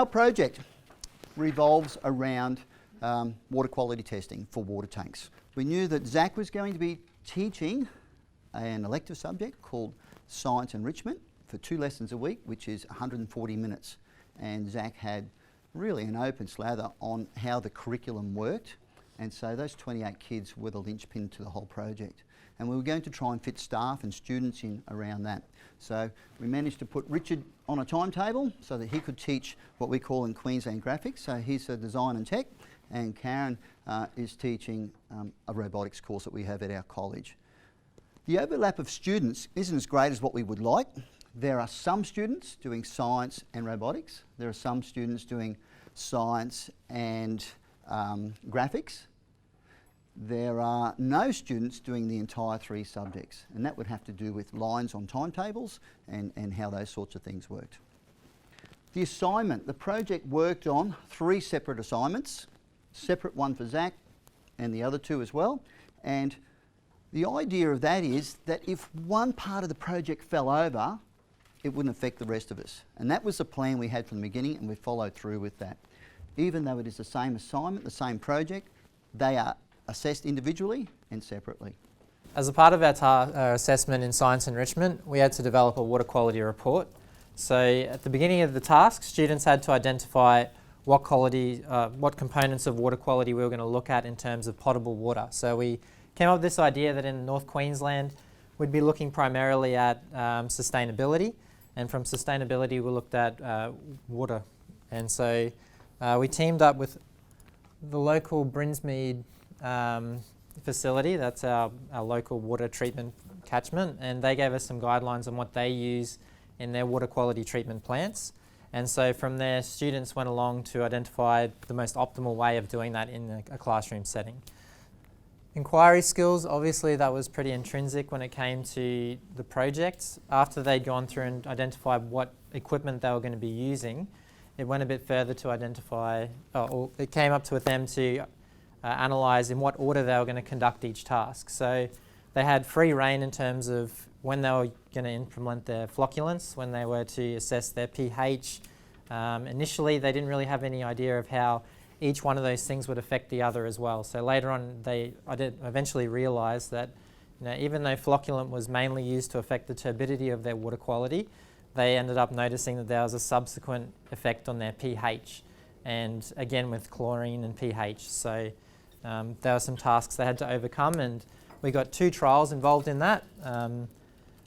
Our project revolves around water quality testing for water tanks. We knew that Zach was going to be teaching an elective subject called Science Enrichment for 2 lessons a week, which is 140 minutes. And Zach had really an open slather on how the curriculum worked. And so those 28 kids were the linchpin to the whole project. And we were going to try and fit staff and students in around that. So we managed to put Richard on a timetable so that he could teach what we call in Queensland graphics. So he's a design and tech, and Karen is teaching a robotics course that we have at our college. The overlap of students isn't as great as what we would like. There are some students doing science and robotics. There are some students doing science and graphics. There are no students doing the entire 3 subjects, and that would have to do with lines on timetables and how those sorts of things worked. The assignment, the project worked on 3 separate assignments, separate one for Zach and the other 2 as well. And the idea of that is that if one part of the project fell over, it wouldn't affect the rest of us. And that was the plan we had from the beginning, and we followed through with that. Even though it is the same assignment, the same project, they are assessed individually and separately. As a part of our assessment in science enrichment, we had to develop a water quality report. So at the beginning of the task, students had to identify what components of water quality we were going to look at in terms of potable water. So we came up with this idea that in North Queensland, we'd be looking primarily at sustainability, and from sustainability we looked at water. And so we teamed up with the local Brinsmead facility, that's our local water treatment catchment, and they gave us some guidelines on what they use in their water quality treatment plants. And so from there, students went along to identify the most optimal way of doing that in a classroom setting. Inquiry skills, obviously that was pretty intrinsic when it came to the projects. After they'd gone through and identified what equipment they were going to be using, it went a bit further to identify, or it came up to them to analyse in what order they were going to conduct each task. So they had free rein in terms of when they were going to implement their flocculants, when they were to assess their pH. Initially they didn't really have any idea of how each one of those things would affect the other as well. So later on I did eventually realise that even though flocculant was mainly used to affect the turbidity of their water quality, they ended up noticing that there was a subsequent effect on their pH, and again with chlorine and pH. So there were some tasks they had to overcome, and we got 2 trials involved in that.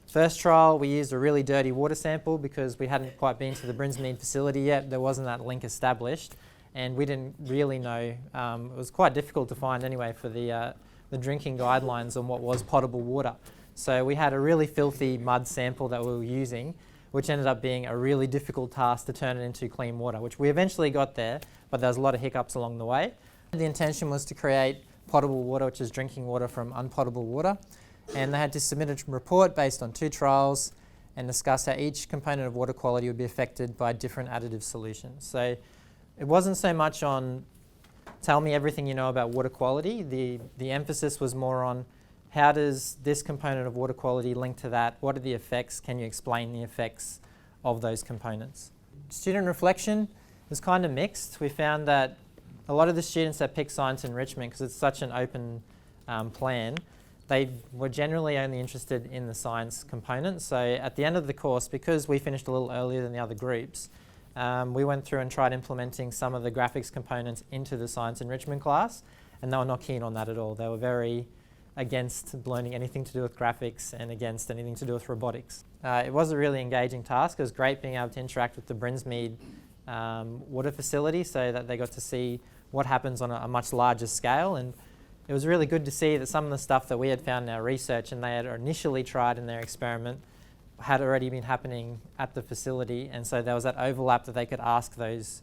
First trial, we used a really dirty water sample because we hadn't quite been to the Brinsmead facility yet. There wasn't that link established, and we didn't really know. It was quite difficult to find anyway for the drinking guidelines on what was potable water. So we had a really filthy mud sample that we were using, which ended up being a really difficult task to turn it into clean water, which we eventually got there, but there was a lot of hiccups along the way. The intention was to create potable water, which is drinking water from unpotable water, and they had to submit a report based on 2 trials and discuss how each component of water quality would be affected by different additive solutions. So it wasn't so much on tell me everything you know about water quality. The emphasis was more on how does this component of water quality link to that? What are the effects? Can you explain the effects of those components? Student reflection was kind of mixed. We found that a lot of the students that picked science enrichment, because it's such an open plan, they were generally only interested in the science component. So at the end of the course, because we finished a little earlier than the other groups, we went through and tried implementing some of the graphics components into the science enrichment class, and they were not keen on that at all. They were very against learning anything to do with graphics and against anything to do with robotics. It was a really engaging task. It was great being able to interact with the Brinsmead water facility so that they got to see what happens on a much larger scale, and it was really good to see that some of the stuff that we had found in our research and they had initially tried in their experiment had already been happening at the facility, and so there was that overlap that they could ask those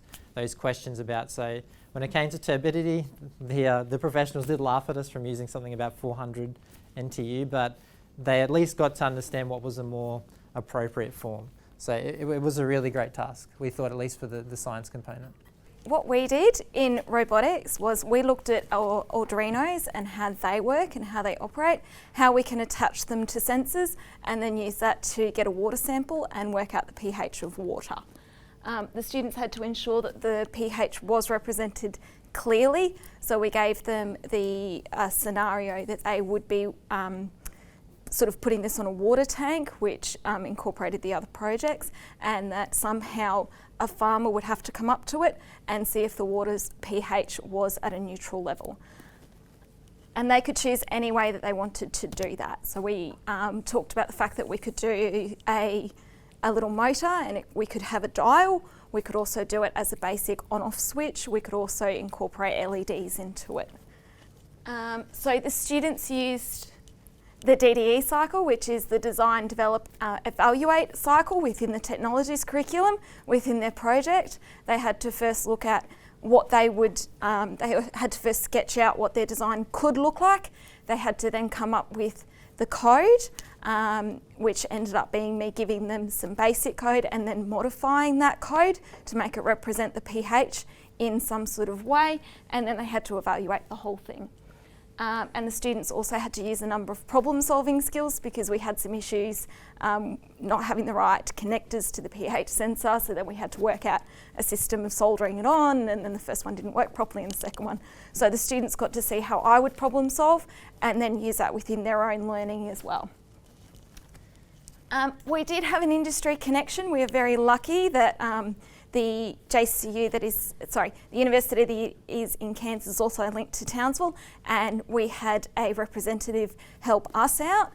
questions about. So when it came to turbidity, the professionals did laugh at us from using something about 400 NTU, but they at least got to understand what was a more appropriate form. So it was a really great task, we thought, at least for the science component. What we did in robotics was we looked at our Arduinos and how they work and how they operate, how we can attach them to sensors and then use that to get a water sample and work out the pH of water. The students had to ensure that the pH was represented clearly, so we gave them the scenario that they would be sort of putting this on a water tank, which incorporated the other projects, and that somehow a farmer would have to come up to it and see if the water's pH was at a neutral level. And they could choose any way that they wanted to do that. So we talked about the fact that we could do a little motor, and we could have a dial. We could also do it as a basic on-off switch. We could also incorporate LEDs into it. So the students used the DDE cycle, which is the design, develop, evaluate cycle within the technologies curriculum within their project. They had to first look at what they would, they had to first sketch out what their design could look like. They had to then come up with the code, which ended up being me giving them some basic code and then modifying that code to make it represent the pH in some sort of way, and then they had to evaluate the whole thing. And the students also had to use a number of problem-solving skills because we had some issues not having the right connectors to the pH sensor, so then we had to work out a system of soldering it on, and then the first one didn't work properly and the second one. So the students got to see how I would problem solve and then use that within their own learning as well. We did have an industry connection. We are very lucky that the JCU the university that is in Cairns is also linked to Townsville, and we had a representative help us out.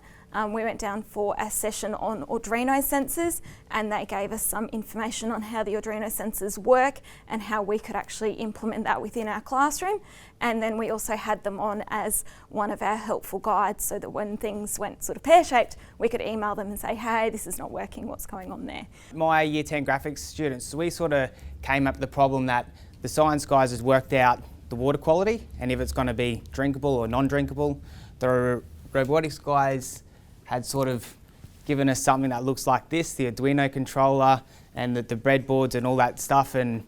We went down for a session on Arduino sensors, and they gave us some information on how the Arduino sensors work and how we could actually implement that within our classroom. And then we also had them on as one of our helpful guides, so that when things went sort of pear-shaped, we could email them and say, hey, this is not working, what's going on there? My Year 10 graphics students, we sort of came up with the problem that the science guys has worked out the water quality and if it's going to be drinkable or non-drinkable. The robotics guys had sort of given us something that looks like this, the Arduino controller and the breadboards and all that stuff, and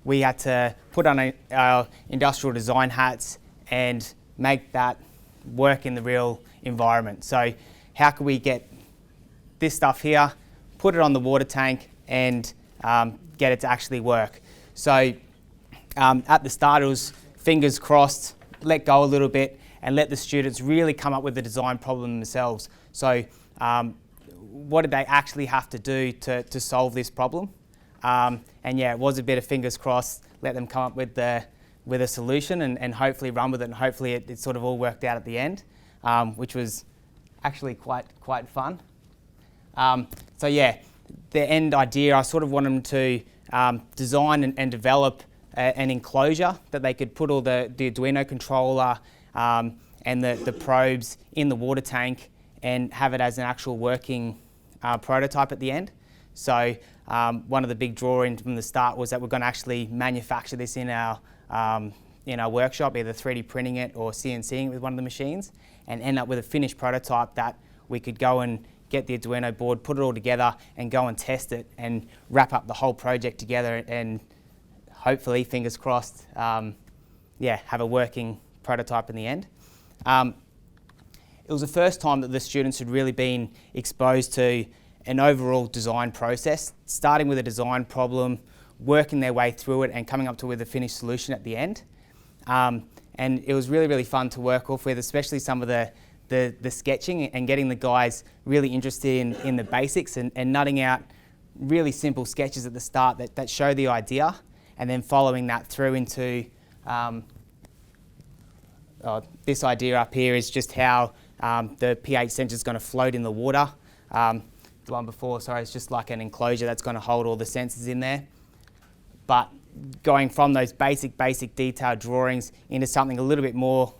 we had to put on our industrial design hats and make that work in the real environment. So how could we get this stuff here, put it on the water tank and get it to actually work? So at the start it was fingers crossed, let go a little bit and let the students really come up with the design problem themselves. So what did they actually have to do to solve this problem? And yeah, it was a bit of fingers crossed, let them come up with a solution and hopefully run with it, and hopefully it sort of all worked out at the end, which was actually quite fun. So yeah, the end idea, I sort of wanted them to design and develop an enclosure that they could put all the Arduino controller and the probes in the water tank and have it as an actual working prototype at the end. So one of the big drawings from the start was that we're going to actually manufacture this in our workshop, either 3D printing it or CNCing it with one of the machines, and end up with a finished prototype that we could go and get the Arduino board, put it all together and go and test it and wrap up the whole project together and hopefully, fingers crossed, have a working prototype in the end. It was the first time that the students had really been exposed to an overall design process, starting with a design problem, working their way through it and coming up with a finished solution at the end. And it was really fun to work off with, especially some of the sketching and getting the guys really interested in the basics and nutting out really simple sketches at the start that show the idea, and then following that through into this idea up here is just how the pH sensor is going to float in the water. The one before, sorry, it's just like an enclosure that's going to hold all the sensors in there. But going from those basic detailed drawings into something a little bit more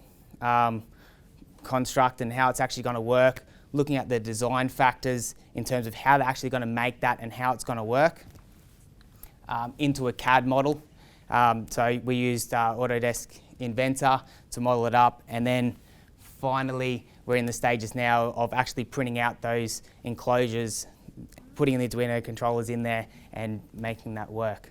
construct and how it's actually going to work, looking at the design factors in terms of how they're actually going to make that and how it's going to work, into a CAD model. So we used Autodesk Inventor to model it up, and then finally we're in the stages now of actually printing out those enclosures, putting the Arduino controllers in there and making that work.